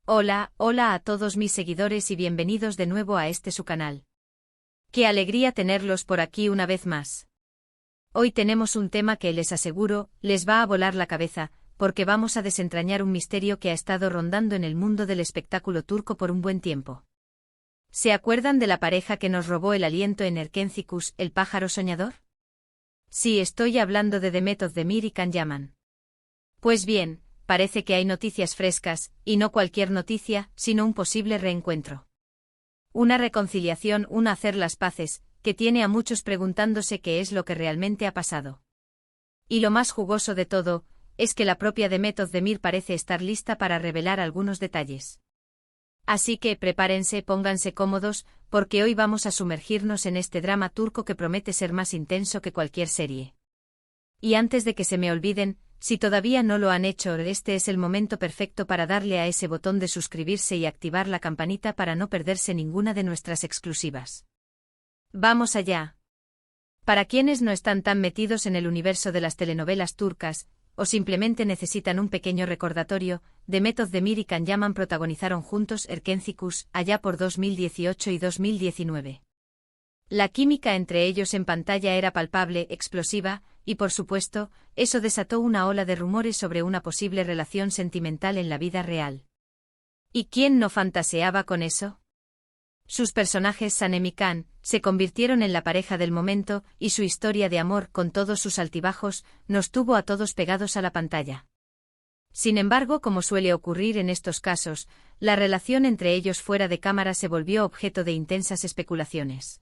Hola a todos mis seguidores y bienvenidos de nuevo a su canal. Qué alegría tenerlos por aquí una vez más. Hoy tenemos un tema que les aseguro, les va a volar la cabeza, porque vamos a desentrañar un misterio que ha estado rondando en el mundo del espectáculo turco por un buen tiempo. ¿Se acuerdan de la pareja que nos robó el aliento en Erkencikus, el pájaro soñador? Sí, estoy hablando de Demet Özdemir y Can Yaman. Pues bien, parece que hay noticias frescas, y no cualquier noticia, sino un posible reencuentro. Una reconciliación, un hacer las paces, que tiene a muchos preguntándose qué es lo que realmente ha pasado. Y lo más jugoso de todo, es que la propia Demet Özdemir parece estar lista para revelar algunos detalles. Así que prepárense, pónganse cómodos, porque hoy vamos a sumergirnos en este drama turco que promete ser más intenso que cualquier serie. Y antes de que se me olviden, si todavía no lo han hecho, este es el momento perfecto para darle a ese botón de suscribirse y activar la campanita para no perderse ninguna de nuestras exclusivas. ¡Vamos allá! Para quienes no están tan metidos en el universo de las telenovelas turcas, o simplemente necesitan un pequeño recordatorio, Demet Özdemir y Can Yaman protagonizaron juntos Erkencikus, allá por 2018 y 2019. La química entre ellos en pantalla era palpable, explosiva, y por supuesto, eso desató una ola de rumores sobre una posible relación sentimental en la vida real. ¿Y quién no fantaseaba con eso? Sus personajes Sanem y Can se convirtieron en la pareja del momento, y su historia de amor, con todos sus altibajos, nos tuvo a todos pegados a la pantalla. Sin embargo, como suele ocurrir en estos casos, la relación entre ellos fuera de cámara se volvió objeto de intensas especulaciones.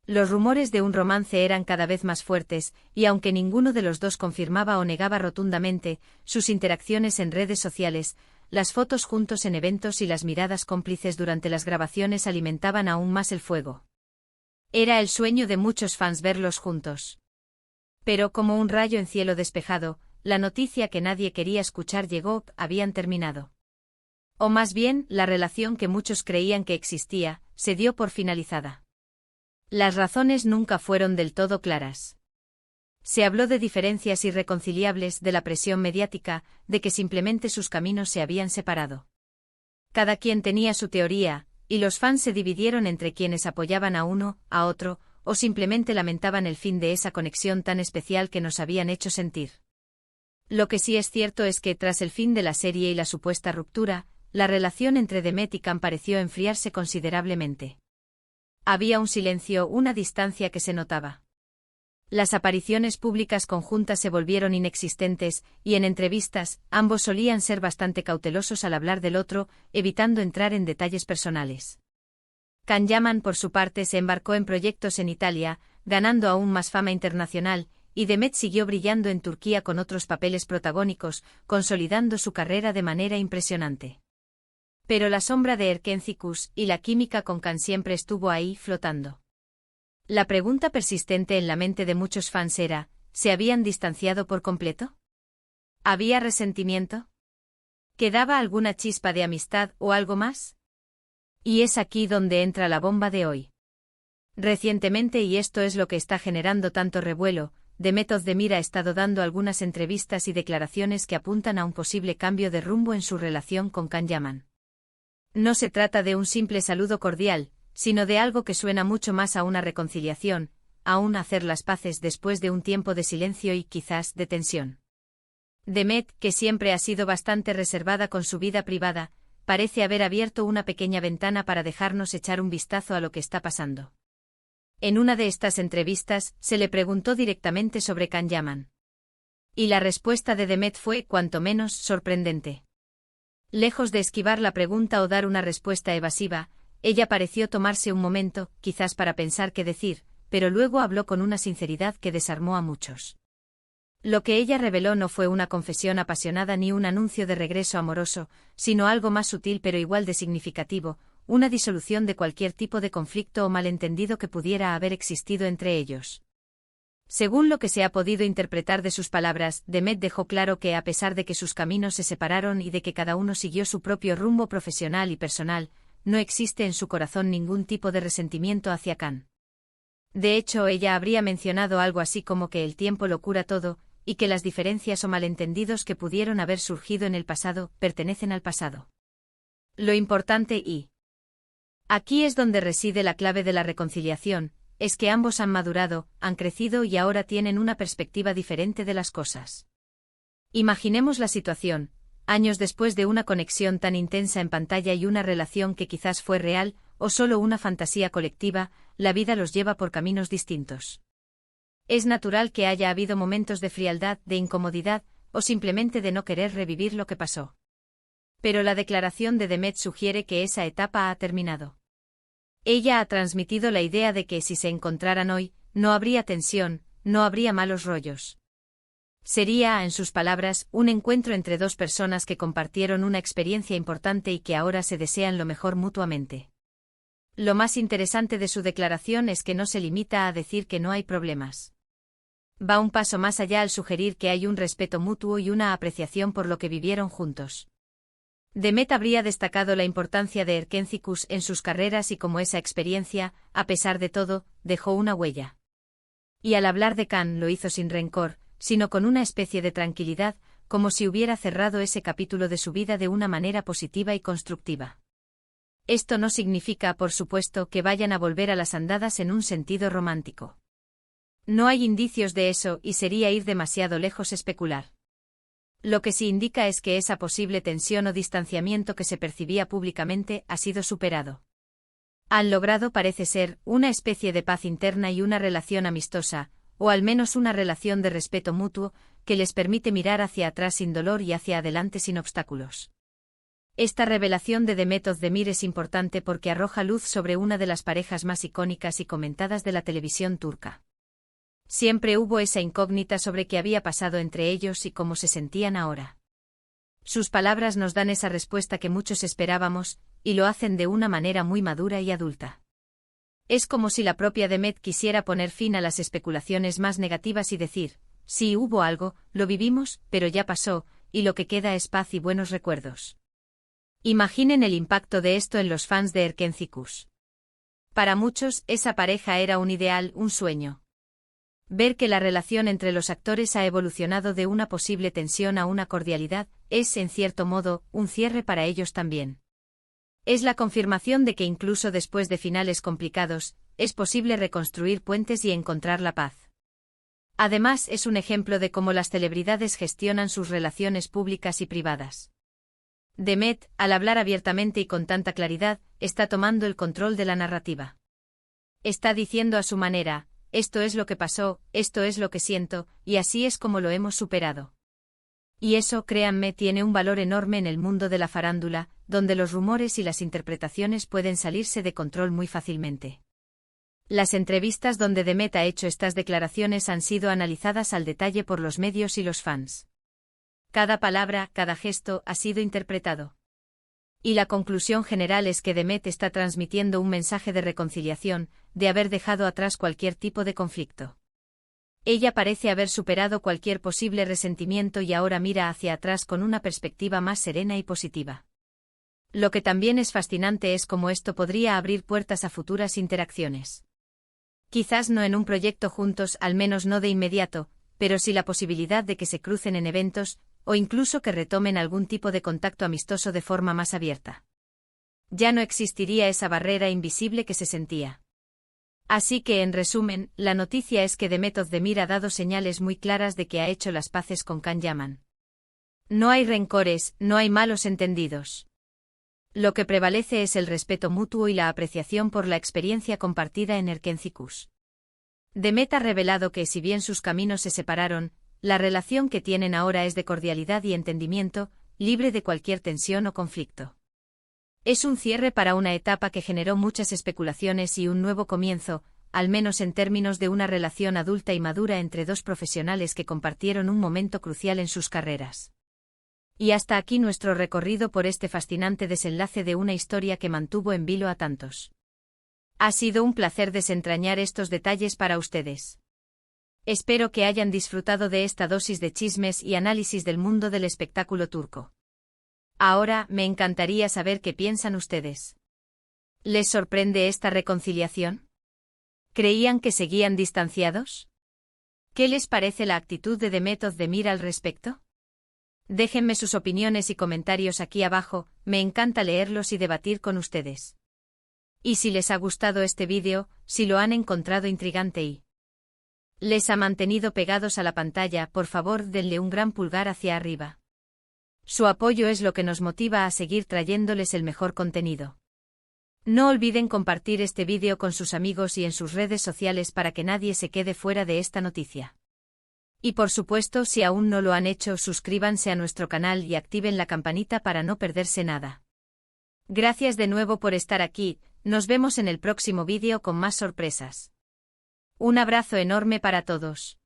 Los rumores de un romance eran cada vez más fuertes, y aunque ninguno de los dos confirmaba o negaba rotundamente, sus interacciones en redes sociales, las fotos juntos en eventos y las miradas cómplices durante las grabaciones alimentaban aún más el fuego. Era el sueño de muchos fans verlos juntos. Pero como un rayo en cielo despejado, la noticia que nadie quería escuchar llegó: habían terminado. O más bien, la relación que muchos creían que existía, se dio por finalizada. Las razones nunca fueron del todo claras. Se habló de diferencias irreconciliables, de la presión mediática, de que simplemente sus caminos se habían separado. Cada quien tenía su teoría, y los fans se dividieron entre quienes apoyaban a uno, a otro, o simplemente lamentaban el fin de esa conexión tan especial que nos habían hecho sentir. Lo que sí es cierto es que tras el fin de la serie y la supuesta ruptura, la relación entre Demet y Can pareció enfriarse considerablemente. Había un silencio, una distancia que se notaba. Las apariciones públicas conjuntas se volvieron inexistentes, y en entrevistas, ambos solían ser bastante cautelosos al hablar del otro, evitando entrar en detalles personales. Can Yaman, por su parte, se embarcó en proyectos en Italia, ganando aún más fama internacional, y Demet siguió brillando en Turquía con otros papeles protagónicos, consolidando su carrera de manera impresionante. Pero la sombra de Erkencikus y la química con Can siempre estuvo ahí, flotando. La pregunta persistente en la mente de muchos fans era: ¿se habían distanciado por completo? ¿Había resentimiento? ¿Quedaba alguna chispa de amistad o algo más? Y es aquí donde entra la bomba de hoy. Recientemente, y esto es lo que está generando tanto revuelo, Demet Özdemir ha estado dando algunas entrevistas y declaraciones que apuntan a un posible cambio de rumbo en su relación con Can Yaman. No se trata de un simple saludo cordial, sino de algo que suena mucho más a una reconciliación, a un hacer las paces después de un tiempo de silencio y quizás de tensión. Demet, que siempre ha sido bastante reservada con su vida privada, parece haber abierto una pequeña ventana para dejarnos echar un vistazo a lo que está pasando. En una de estas entrevistas, se le preguntó directamente sobre Can Yaman. Y la respuesta de Demet fue cuanto menos sorprendente. Lejos de esquivar la pregunta o dar una respuesta evasiva, ella pareció tomarse un momento, quizás para pensar qué decir, pero luego habló con una sinceridad que desarmó a muchos. Lo que ella reveló no fue una confesión apasionada ni un anuncio de regreso amoroso, sino algo más sutil pero igual de significativo: una disolución de cualquier tipo de conflicto o malentendido que pudiera haber existido entre ellos. Según lo que se ha podido interpretar de sus palabras, Demet dejó claro que, a pesar de que sus caminos se separaron y de que cada uno siguió su propio rumbo profesional y personal, no existe en su corazón ningún tipo de resentimiento hacia Can. De hecho, ella habría mencionado algo así como que el tiempo lo cura todo, y que las diferencias o malentendidos que pudieron haber surgido en el pasado, pertenecen al pasado. Lo importante y aquí es donde reside la clave de la reconciliación, es que ambos han madurado, han crecido y ahora tienen una perspectiva diferente de las cosas. Imaginemos la situación, años después de una conexión tan intensa en pantalla y una relación que quizás fue real, o solo una fantasía colectiva, la vida los lleva por caminos distintos. Es natural que haya habido momentos de frialdad, de incomodidad, o simplemente de no querer revivir lo que pasó. Pero la declaración de Demet sugiere que esa etapa ha terminado. Ella ha transmitido la idea de que si se encontraran hoy, no habría tensión, no habría malos rollos. Sería, en sus palabras, un encuentro entre dos personas que compartieron una experiencia importante y que ahora se desean lo mejor mutuamente. Lo más interesante de su declaración es que no se limita a decir que no hay problemas. Va un paso más allá al sugerir que hay un respeto mutuo y una apreciación por lo que vivieron juntos. Demet habría destacado la importancia de Erkenci-Kuş en sus carreras y cómo esa experiencia, a pesar de todo, dejó una huella. Y al hablar de Can lo hizo sin rencor, sino con una especie de tranquilidad, como si hubiera cerrado ese capítulo de su vida de una manera positiva y constructiva. Esto no significa, por supuesto, que vayan a volver a las andadas en un sentido romántico. No hay indicios de eso y sería ir demasiado lejos especular. Lo que sí indica es que esa posible tensión o distanciamiento que se percibía públicamente ha sido superado. Han logrado, parece ser, una especie de paz interna y una relación amistosa, o al menos una relación de respeto mutuo, que les permite mirar hacia atrás sin dolor y hacia adelante sin obstáculos. Esta revelación de Demet Özdemir es importante porque arroja luz sobre una de las parejas más icónicas y comentadas de la televisión turca. Siempre hubo esa incógnita sobre qué había pasado entre ellos y cómo se sentían ahora. Sus palabras nos dan esa respuesta que muchos esperábamos, y lo hacen de una manera muy madura y adulta. Es como si la propia Demet quisiera poner fin a las especulaciones más negativas y decir, sí hubo algo, lo vivimos, pero ya pasó, y lo que queda es paz y buenos recuerdos. Imaginen el impacto de esto en los fans de Erkenci-Kuş. Para muchos, esa pareja era un ideal, un sueño. Ver que la relación entre los actores ha evolucionado de una posible tensión a una cordialidad, es, en cierto modo, un cierre para ellos también. Es la confirmación de que incluso después de finales complicados, es posible reconstruir puentes y encontrar la paz. Además, es un ejemplo de cómo las celebridades gestionan sus relaciones públicas y privadas. Demet, al hablar abiertamente y con tanta claridad, está tomando el control de la narrativa. Está diciendo a su manera, esto es lo que pasó, esto es lo que siento, y así es como lo hemos superado. Y eso, créanme, tiene un valor enorme en el mundo de la farándula, donde los rumores y las interpretaciones pueden salirse de control muy fácilmente. Las entrevistas donde Demet ha hecho estas declaraciones han sido analizadas al detalle por los medios y los fans. Cada palabra, cada gesto ha sido interpretado. Y la conclusión general es que Demet está transmitiendo un mensaje de reconciliación, de haber dejado atrás cualquier tipo de conflicto. Ella parece haber superado cualquier posible resentimiento y ahora mira hacia atrás con una perspectiva más serena y positiva. Lo que también es fascinante es cómo esto podría abrir puertas a futuras interacciones. Quizás no en un proyecto juntos, al menos no de inmediato, pero sí la posibilidad de que se crucen en eventos, o incluso que retomen algún tipo de contacto amistoso de forma más abierta. Ya no existiría esa barrera invisible que se sentía. Así que, en resumen, la noticia es que Demet Özdemir ha dado señales muy claras de que ha hecho las paces con Can Yaman. No hay rencores, no hay malos entendidos. Lo que prevalece es el respeto mutuo y la apreciación por la experiencia compartida en Erkenci-Kuş. Demet ha revelado que, si bien sus caminos se separaron, la relación que tienen ahora es de cordialidad y entendimiento, libre de cualquier tensión o conflicto. Es un cierre para una etapa que generó muchas especulaciones y un nuevo comienzo, al menos en términos de una relación adulta y madura entre dos profesionales que compartieron un momento crucial en sus carreras. Y hasta aquí nuestro recorrido por este fascinante desenlace de una historia que mantuvo en vilo a tantos. Ha sido un placer desentrañar estos detalles para ustedes. Espero que hayan disfrutado de esta dosis de chismes y análisis del mundo del espectáculo turco. Ahora, me encantaría saber qué piensan ustedes. ¿Les sorprende esta reconciliación? ¿Creían que seguían distanciados? ¿Qué les parece la actitud de Demet Özdemir al respecto? Déjenme sus opiniones y comentarios aquí abajo, me encanta leerlos y debatir con ustedes. Y si les ha gustado este vídeo, si lo han encontrado intrigante y les ha mantenido pegados a la pantalla, por favor denle un gran pulgar hacia arriba. Su apoyo es lo que nos motiva a seguir trayéndoles el mejor contenido. No olviden compartir este vídeo con sus amigos y en sus redes sociales para que nadie se quede fuera de esta noticia. Y por supuesto, si aún no lo han hecho, suscríbanse a nuestro canal y activen la campanita para no perderse nada. Gracias de nuevo por estar aquí, nos vemos en el próximo vídeo con más sorpresas. Un abrazo enorme para todos.